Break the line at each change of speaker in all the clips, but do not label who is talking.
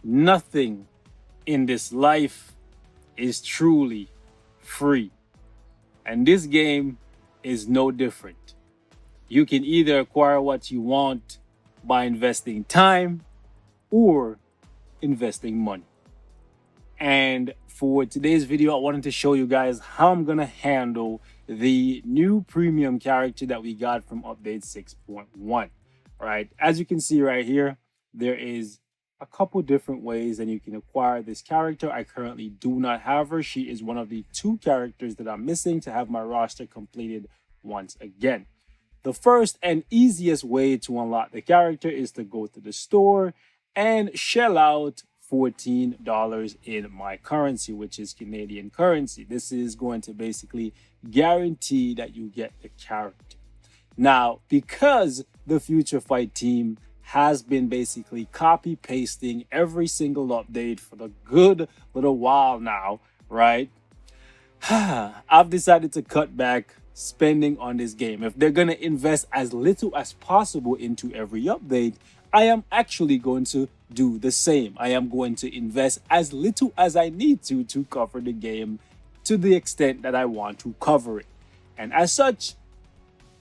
Nothing in this life is truly free. And this game is no different. You can either acquire what you want by investing time or investing money. And for today's video, I wanted to show you guys how I'm going to handle the new premium character that we got from update 6.1. Right? As you can see right here, there is a couple different ways that you can acquire this character. I currently do not have her. She is one of the 2 characters that I'm missing to have my roster completed once again. The first and easiest way to unlock the character is to go to the store and shell out $14 in my currency, which is Canadian currency. This is going to basically guarantee that you get the character. Now, because the Future Fight team has been basically copy pasting every single update for the good little while now, right? I've decided to cut back spending on this game. If they're going to invest as little as possible into every update, I am actually going to do the same. I am going to invest as little as I need to cover the game to the extent that I want to cover it. And as such,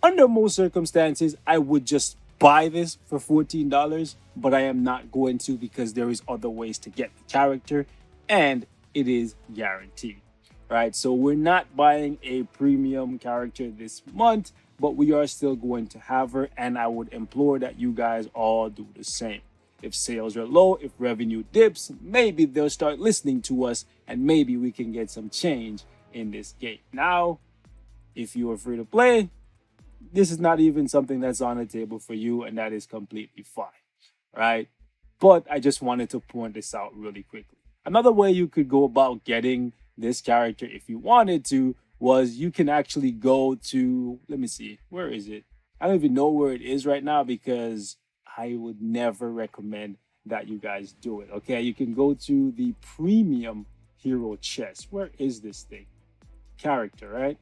under most circumstances, I would just buy this for $14, but I am not going to because there is other ways to get the character and it is guaranteed. Right, so we're not buying a premium character this month, but we are still going to have her, and I would implore that you guys all do the same. If sales are low, if revenue dips, maybe they'll start listening to us and maybe we can get some change in this game. Now, if you are free to play, this is not even something that's on the table for you, and that is completely fine, right? But I just wanted to point this out really quickly. Another way you could go about getting this character, if you wanted to, was you can actually go to, let me see, where is it? I don't even know where it is right now because I would never recommend that you guys do it. Okay, you can go to the premium hero chest. Where is this thing? Character, right?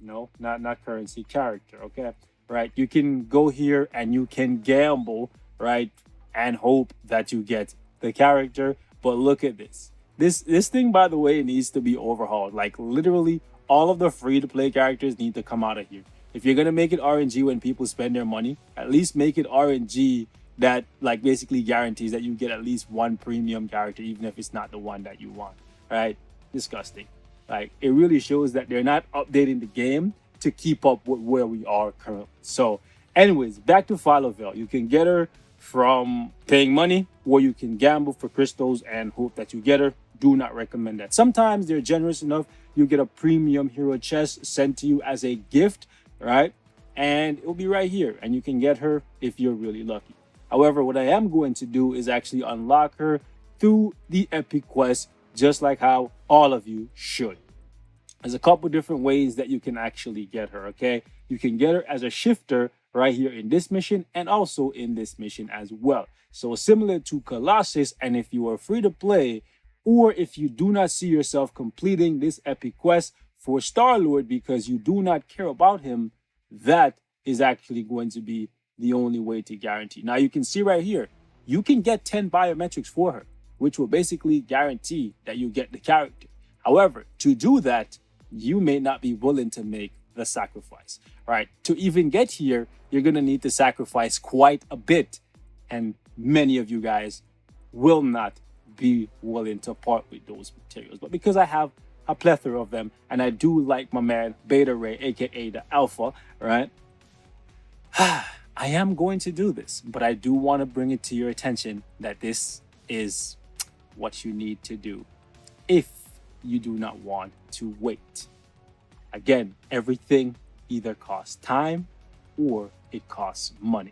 No, not currency, character. Okay, right? You can go here and you can gamble, right, and hope that you get the character. But look at this. This thing, by the way, needs to be overhauled. Like, literally, all of the free-to-play characters need to come out of here. If you're going to make it RNG when people spend their money, at least make it RNG that, like, basically guarantees that you get at least one premium character, even if it's not the one that you want, right? Disgusting. Like, it really shows that they're not updating the game to keep up with where we are currently. So, anyways, back to Phyla-vell. You can get her from paying money, or you can gamble for crystals and hope that you get her. Do not recommend that. Sometimes they're generous enough. You get a premium hero chest sent to you as a gift, right? And it'll be right here, and you can get her if you're really lucky. However, what I am going to do is actually unlock her through the epic quest, just like how all of you should. There's a couple different ways that you can actually get her, okay? You can get her as a shifter right here in this mission and also in this mission as well. So similar to Colossus, and if you are free to play, or if you do not see yourself completing this epic quest for Star-Lord because you do not care about him, that is actually going to be the only way to guarantee. Now you can see right here, you can get 10 biometrics for her, which will basically guarantee that you get the character. However, to do that, you may not be willing to make the sacrifice, right? To even get here, you're going to need to sacrifice quite a bit. And many of you guys will not be willing to part with those materials. But because I have a plethora of them, and I do like my man Beta Ray, aka the Alpha, right? I am going to do this, but I do want to bring it to your attention that this is what you need to do if you do not want to wait. Again, everything either costs time or it costs money.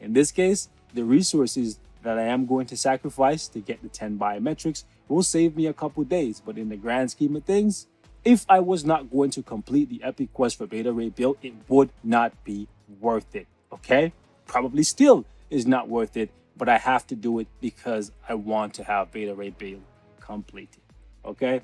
In this case, the resources that I am going to sacrifice to get the 10 biometrics will save me a couple days, but in the grand scheme of things, if I was not going to complete the epic quest for Beta Ray build, it would not be worth it, okay? Probably still is not worth it, but I have to do it because I want to have Beta Ray build completed, okay?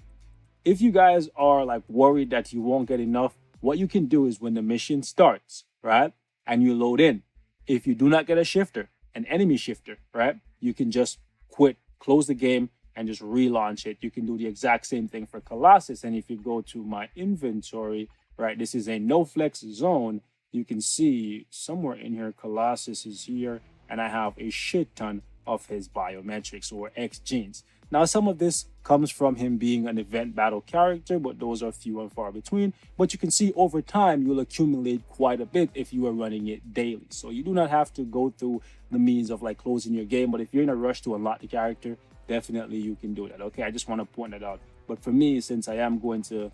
If you guys are like worried that you won't get enough, what you can do is when the mission starts, right, and you load in, if you do not get a shifter, an enemy shifter, right, you can just quit, close the game, and just relaunch it. You can do the exact same thing for Colossus. And if you go to my inventory, right, this is a no flex zone. You can see somewhere in here, Colossus is here, and I have a shit ton of his biometrics or X genes. Now, some of this comes from him being an event battle character, but those are few and far between. But you can see over time, you'll accumulate quite a bit if you are running it daily. So you do not have to go through the means of like closing your game. But if you're in a rush to unlock the character, definitely you can do that. Okay, I just want to point that out. But for me, since I am going to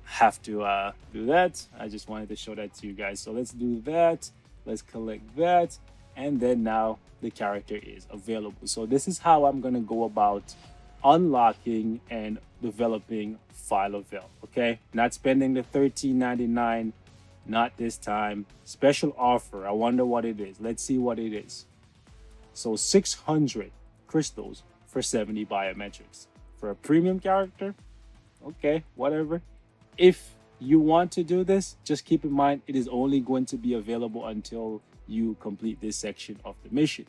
have to do that, I just wanted to show that to you guys. So let's do that. Let's collect that. And then now the character is available. So this is how I'm going to go about unlocking and developing Phyla-vell. Okay, not spending the $13.99, not this time. Special offer. I wonder what it is. Let's see what it is. So 600 crystals for 70 biometrics for a premium character. Okay, whatever. If you want to do this, just keep in mind it is only going to be available until you complete this section of the mission.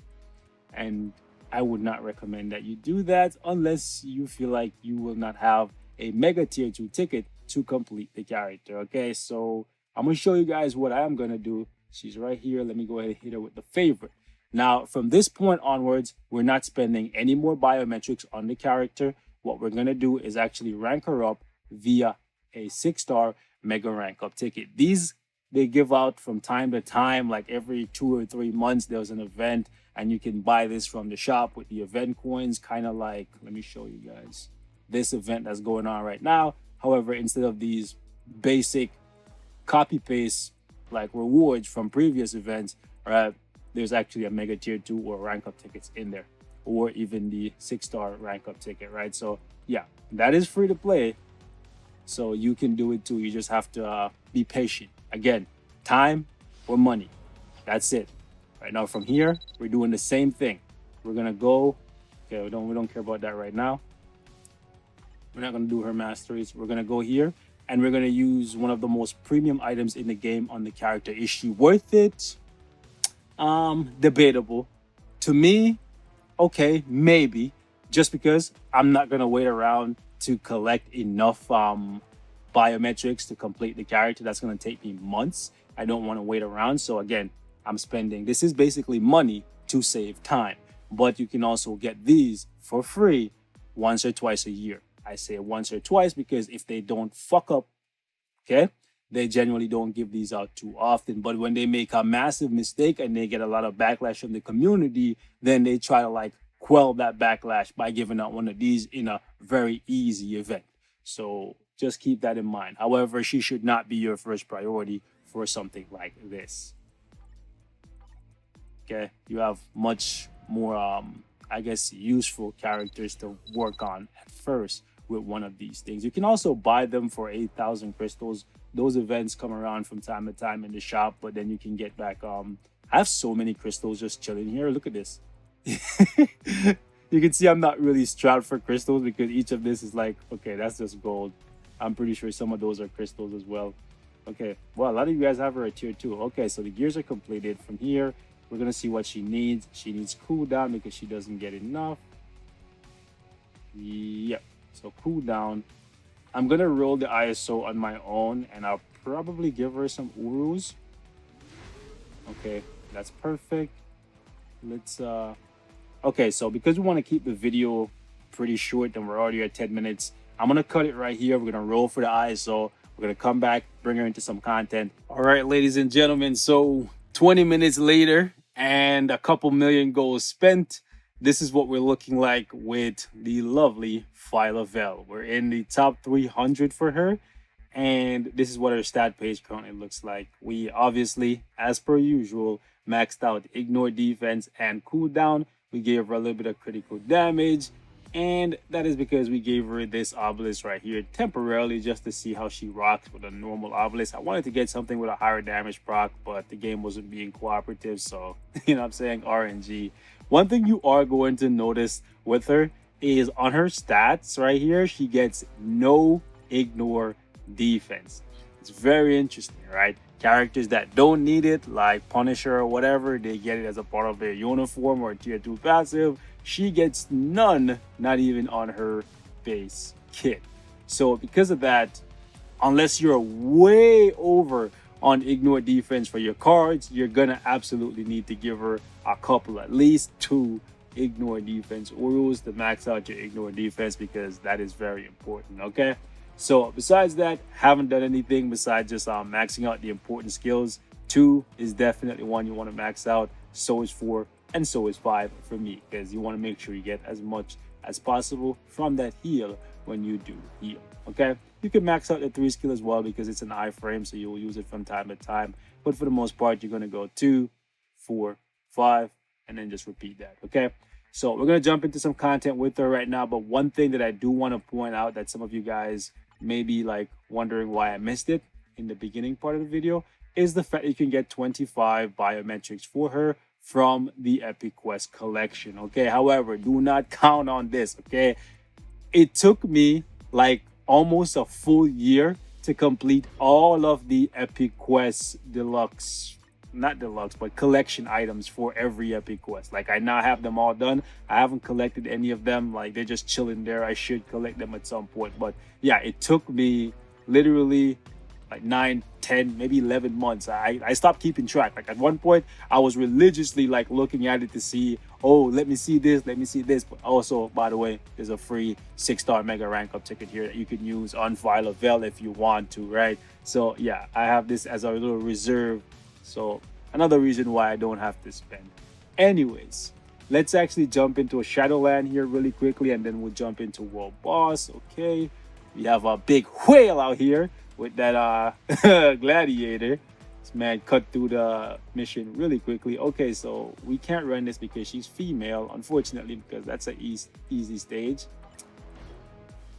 And I would not recommend that you do that unless you feel like you will not have a mega tier 2 ticket to complete the character. Okay, so I'm gonna show you guys what I am gonna do. She's right here. Let me go ahead and hit her with the favorite. Now, from this point onwards, we're not spending any more biometrics on the character. What we're gonna do is actually rank her up via a 6-star mega rank up ticket. These they give out from time to time, like every 2 or 3 months there's an event, and you can buy this from the shop with the event coins, kind of like, let me show you guys this event that's going on right now. However, instead of these basic copy paste like rewards from previous events, right, there's actually a mega tier 2 or rank up tickets in there, or even the 6-star rank up ticket, right? So yeah, that is free to play, so you can do it too. You just have to be patient. Again, time or money, that's it. Right now from here, we're doing the same thing. We're gonna go, okay, we don't care about that right now. We're not gonna do her masteries. We're gonna go here and we're gonna use one of the most premium items in the game on the character. Is she worth it? Debatable. To me, okay, maybe, just because I'm not gonna wait around to collect enough biometrics to complete the character. That's going to take me months. I don't want to wait around. So again, I'm spending, this is basically money to save time, but you can also get these for free once or twice a year. I say once or twice because if they don't fuck up, okay, they generally don't give these out too often. But when they make a massive mistake and they get a lot of backlash from the community, then they try to like quell that backlash by giving out one of these in a very easy event. So just keep that in mind. However, she should not be your first priority for something like this. Okay, you have much more, I guess, useful characters to work on at first with one of these things. You can also buy them for 8,000 crystals. Those events come around from time to time in the shop, but then you can get back. I have so many crystals just chilling here. Look at this. You can see I'm not really strapped for crystals because each of this is like, okay, that's just gold. I'm pretty sure some of those are crystals as well. Okay, well, a lot of you guys have her at tier 2. Okay, so the gears are completed. From here, we're gonna see what she needs. She needs cooldown because she doesn't get enough. Yep, so cooldown. I'm gonna roll the ISO on my own and I'll probably give her some Urus. Okay, that's perfect. Let's okay, so because we want to keep the video pretty short and we're already at 10 minutes, I'm gonna cut it right here. We're gonna roll for the ISO. We're gonna come back, bring her into some content. All right, ladies and gentlemen, so 20 minutes later and a couple million goals spent. This is what we're looking like with the lovely Phyla-vell. We're in the top 300 for her, and this is what her stat page currently looks like. We obviously, as per usual, maxed out ignore defense and cooldown. We gave her a little bit of critical damage, and that is because we gave her this obelisk right here temporarily just to see how she rocks with a normal obelisk. I wanted to get something with a higher damage proc, but the game wasn't being cooperative, so you know what I'm saying, RNG. One thing you are going to notice with her is on her stats right here, she gets no ignore defense. It's very interesting, right? Characters that don't need it, like Punisher or whatever, they get it as a part of their uniform or tier 2 passive. she gets none, not even on her base kit. So because of that, unless you're way over on ignore defense for your cards, you're gonna absolutely need to give her a couple, at least 2 ignore defense rules to max out your ignore defense, because that is very important. Okay, so besides that, haven't done anything besides just maxing out the important skills. 2 is definitely one you want to max out. So is 4, and so is 5 for me, because you want to make sure you get as much as possible from that heal when you do heal. Okay, you can max out the 3 skill as well, because it's an iframe, so you will use it from time to time. But for the most part, you're going to go 2, 4, 5, and then just repeat that. Okay, so we're going to jump into some content with her right now. But one thing that I do want to point out, that some of you guys may be like wondering why I missed it in the beginning part of the video, is the fact you can get 25 biometrics for her from the Epic Quest collection. Okay, however, do not count on this. Okay, it took me like almost a full year to complete all of the Epic Quest deluxe, not deluxe, but collection items for every Epic Quest. Like, I now have them all done. I haven't collected any of them. Like, they're just chilling there. I should collect them at some point. But yeah, it took me literally like 9, 10, maybe 11 months. I stopped keeping track. Like, at one point, I was religiously like looking at it to see, oh, let me see this, let me see this. But also, by the way, there's a free 6-star mega rank up ticket here that you can use on Phyla-vell if you want to, right? So yeah, I have this as a little reserve. So another reason why I don't have to spend. Anyways, let's actually jump into a Shadowland here really quickly, and then we'll jump into World Boss. Okay, we have a big whale out here with that gladiator. This man cut through the mission really quickly. Okay, so we can't run this because she's female, unfortunately, because that's an easy stage.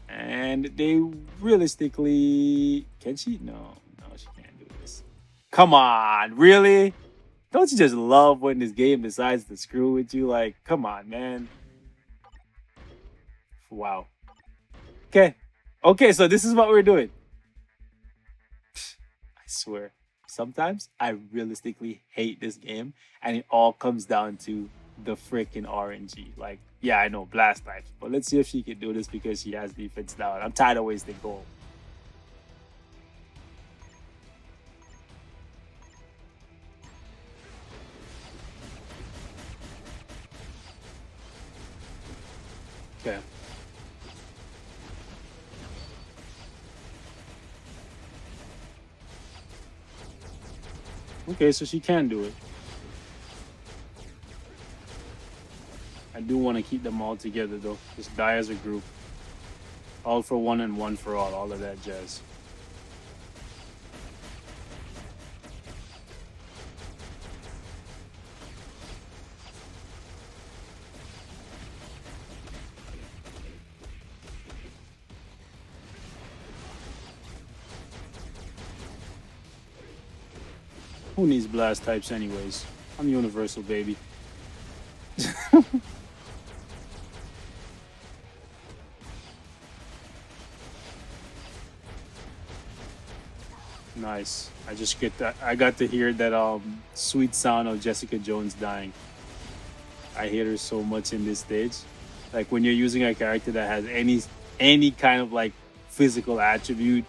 And they realistically, can she? No, she can't do this. Come on, really? Don't you just love when this game decides to screw with you? Like, come on, man. Wow. Okay, so this is what we're doing. I swear, sometimes I realistically hate this game, and it all comes down to the freaking RNG. Like, yeah, I know blast types, but let's see if she can do this because she has defense down. I'm tired of wasting gold. Okay. Okay, so she can do it. I do want to keep them all together though. Just die as a group. All for one and one for all of that jazz. Who needs blast types anyways? I'm universal, baby. Nice. I got to hear that sweet sound of Jessica Jones dying. I hate her so much in this stage. Like, when you're using a character that has any kind of like physical attribute,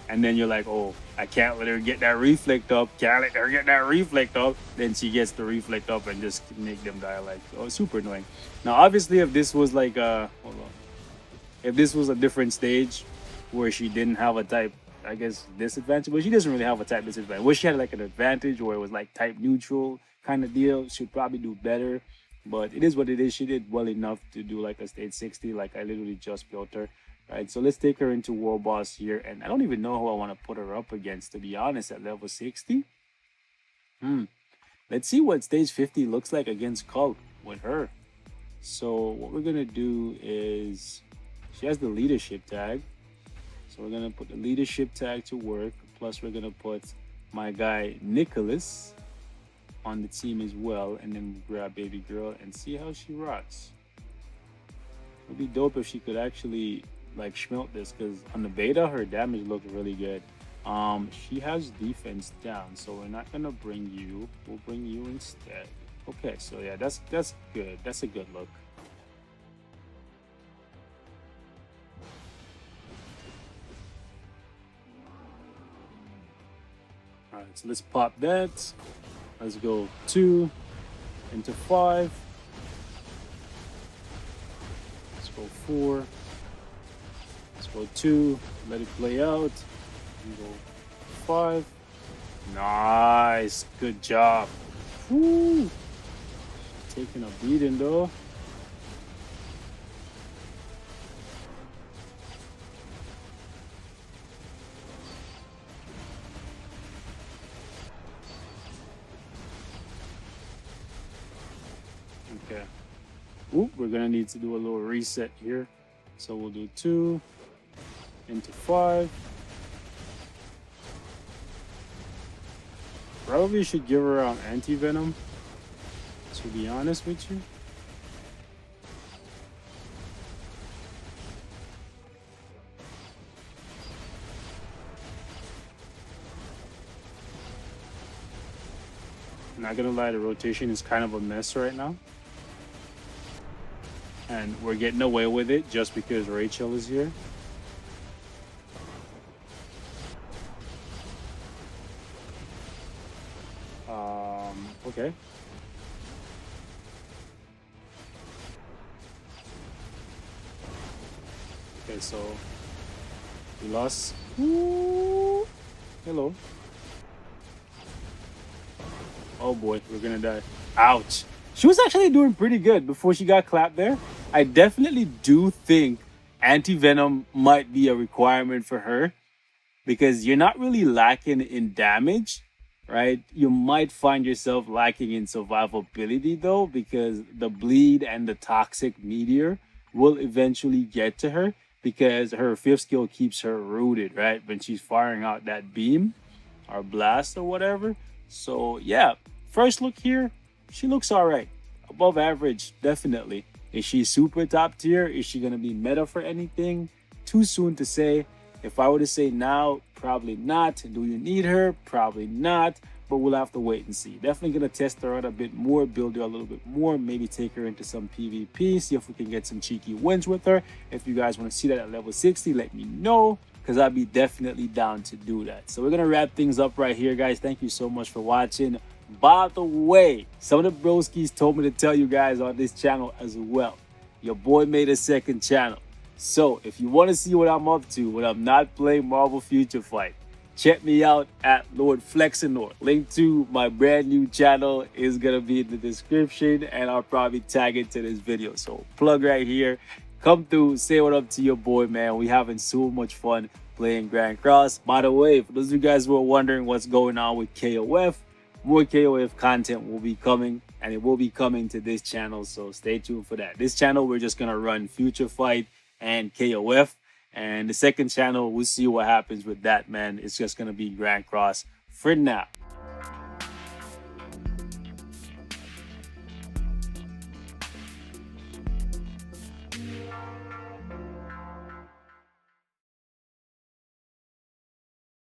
and then you're like, oh, I can't let her get that reflect up. Can't let her get that reflect up. Then she gets the reflect up and just make them die. Like, oh, super annoying. Now, obviously, if this was like hold on, if this was a different stage where she didn't have a type, I guess, disadvantage, but she doesn't really have a type disadvantage. Where she had like an advantage, or it was like type neutral kind of deal, she'd probably do better. But it is what it is. She did well enough to do like a stage 60. Like, I literally just built her. Right, so let's take her into World Boss here. And I don't even know who I want to put her up against, to be honest, at level 60. Let's see what stage 50 looks like against Cult with her. So what we're going to do is, she has the leadership tag. So we're going to put the leadership tag to work. Plus we're going to put my guy Nicholas on the team as well. And then grab baby girl and see how she rocks. It would be dope if she could actually like schmelt this, because on the beta her damage looked really good. She has defense down, so we're not gonna bring you, we'll bring you instead. Okay, so yeah, that's good. That's a good look. All right, so let's pop that. Let's go 2 into 5. Let's go 4. Let's go 2. Let it play out. And go 5. Nice. Good job. Woo. Taking a beating though. Okay. Ooh, we're gonna need to do a little reset here. So we'll do 2 into 5. Probably should give her anti-venom, to be honest with you. Not gonna lie, the rotation is kind of a mess right now. And we're getting away with it just because Rachel is here. Okay. Okay, so we lost. Ooh. Hello. Oh boy, we're gonna die. Ouch. She was actually doing pretty good before she got clapped there. I definitely do think anti-venom might be a requirement for her because you're not really lacking in damage, right? You might find yourself lacking in survivability though, because the bleed and the toxic meteor will eventually get to her because her 5th skill keeps her rooted, right? When she's firing out that beam or blast or whatever. So yeah, first look here, she looks all right. Above average, definitely. Is she super top tier? Is she gonna be meta for anything? Too soon to say. If I were to say now, probably not. Do you need her? Probably not. But we'll have to wait and see. Definitely gonna test her out a bit more, build her a little bit more, maybe take her into some PvP, see if we can get some cheeky wins with her. If you guys want to see that at level 60, let me know, because I'll be definitely down to do that. So we're gonna wrap things up right here, guys. Thank you so much for watching. By the way, some of the broskies told me to tell you guys on this channel as well. Your boy made a second channel. So if you want to see what I'm up to when I'm not playing Marvel Future Fight, check me out at Lord Flexinor. Link to my brand new channel is gonna be in the description, and I'll probably tag it to this video. So plug right here. Come through, say what up to your boy, man. We having so much fun playing Grand Cross. By the way, for those of you guys who are wondering what's going on with KOF, more KOF content will be coming, and it will be coming to this channel, so stay tuned for that. This channel, we're just gonna run Future Fight and KOF, and the second channel, we'll see what happens with that, man. It's just gonna be Grand Cross for now.